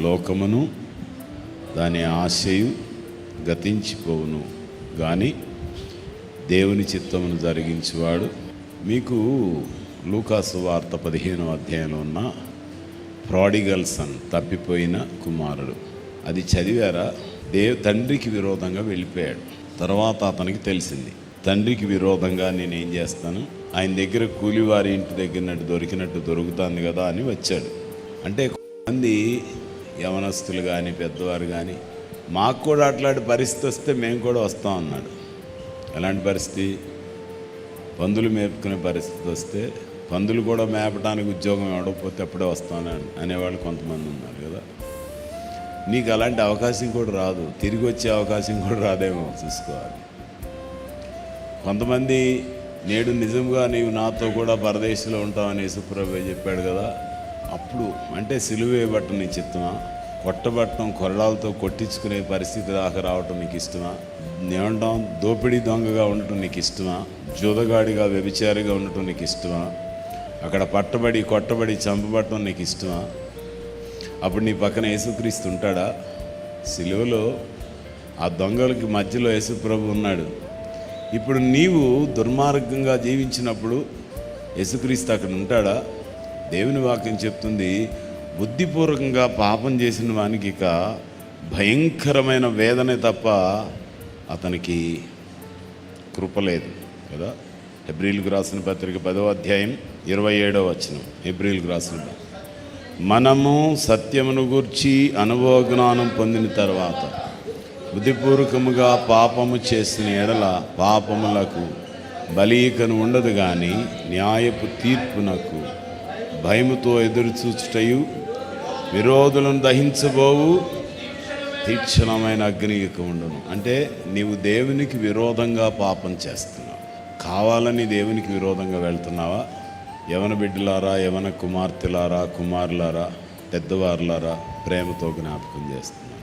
లోకమును దాని ఆశయు గతించిపోవును, కానీ దేవుని చిత్తమును జరిగించువాడు. మీకు లూకాసు వార్త 15వ అధ్యాయంలో ఉన్న ప్రాడిగల్ సన్, తప్పిపోయిన కుమారుడు, అది చదివారా? తండ్రికి విరోధంగా వెళ్ళిపోయాడు. తర్వాత అతనికి తెలిసింది, తండ్రికి విరోధంగా నేనేం చేస్తాను, ఆయన దగ్గర కూలివారి ఇంటి దగ్గర దొరికినట్టు దొరుకుతుంది కదా అని వచ్చాడు. అంటే కొంతమంది యవనస్తులు కానీ పెద్దవారు కానీ, మాకు కూడా అట్లాంటి పరిస్థితి వస్తే మేము కూడా వస్తాం అన్నాడు. ఎలాంటి పరిస్థితి? పందులు మేపుకునే పరిస్థితి వస్తే, పందులు కూడా మేపడానికి ఉద్యోగం ఇవ్వకపోతే అప్పుడే వస్తాను అనేవాళ్ళు కొంతమంది ఉన్నారు కదా. నీకు అలాంటి అవకాశం కూడా రాదు, తిరిగి వచ్చే అవకాశం కూడా రాదేమో, చూసుకోవాలి. కొంతమంది నేడు నిజంగా నీవు నాతో కూడా పరదేశంలో ఉంటావని యేసుప్రభువే చెప్పాడు కదా. అప్పుడు అంటే సిలువ వేయబట్టం నీ చిత్తమా? కొట్టబట్టం, కొరడాలతో కొట్టించుకునే పరిస్థితి దాకా రావటం నీకు ఇష్టమా? ఏమంటాం, దోపిడీ దొంగగా ఉండటం నీకు ఇష్టమా? జూదగాడిగా వ్యభిచారిగా ఉండటం నీకు ఇష్టమా? అక్కడ పట్టబడి కొట్టబడి చంపబట్టం నీకు ఇష్టమా? అప్పుడు నీ పక్కన యేసుక్రీస్తు ఉంటాడా? సిలువలో ఆ దొంగలకి మధ్యలో యేసుప్రభు ఉన్నాడు. ఇప్పుడు నీవు దుర్మార్గంగా జీవించినప్పుడు యేసుక్రీస్తు అక్కడ ఉంటాడా? దేవుని వాక్యం చెప్తుంది, బుద్ధిపూర్వకంగా పాపం చేసిన వానికి ఇక భయంకరమైన వేదనే తప్ప అతనికి కృప లేదు కదా. హెబ్రీయులకు రాసిన పత్రిక 10వ అధ్యాయం 27వ వచనం. హెబ్రీయులకు రాసిన, మనము సత్యమును గూర్చి అనుభవ జ్ఞానం పొందిన తర్వాత బుద్ధిపూర్వకముగా పాపము చేసిన ఎడల పాపములకు బలీకను ఉండదు, కానీ న్యాయపు తీర్పునకు భయముతో ఎదురుచూచుటయు విరోధులను దహించబోవు తీక్షణమైన అగ్నికి ఉండును. అంటే నీవు దేవునికి విరోధంగా పాపం చేస్తున్నావు, కావాలని దేవునికి విరోధంగా వెళ్తున్నావా? యవన బిడ్డలారా, యవన కుమార్తెలారా, కుమారులారా, పెద్దవారులారా, ప్రేమతో జ్ఞాపకం చేస్తున్నావు.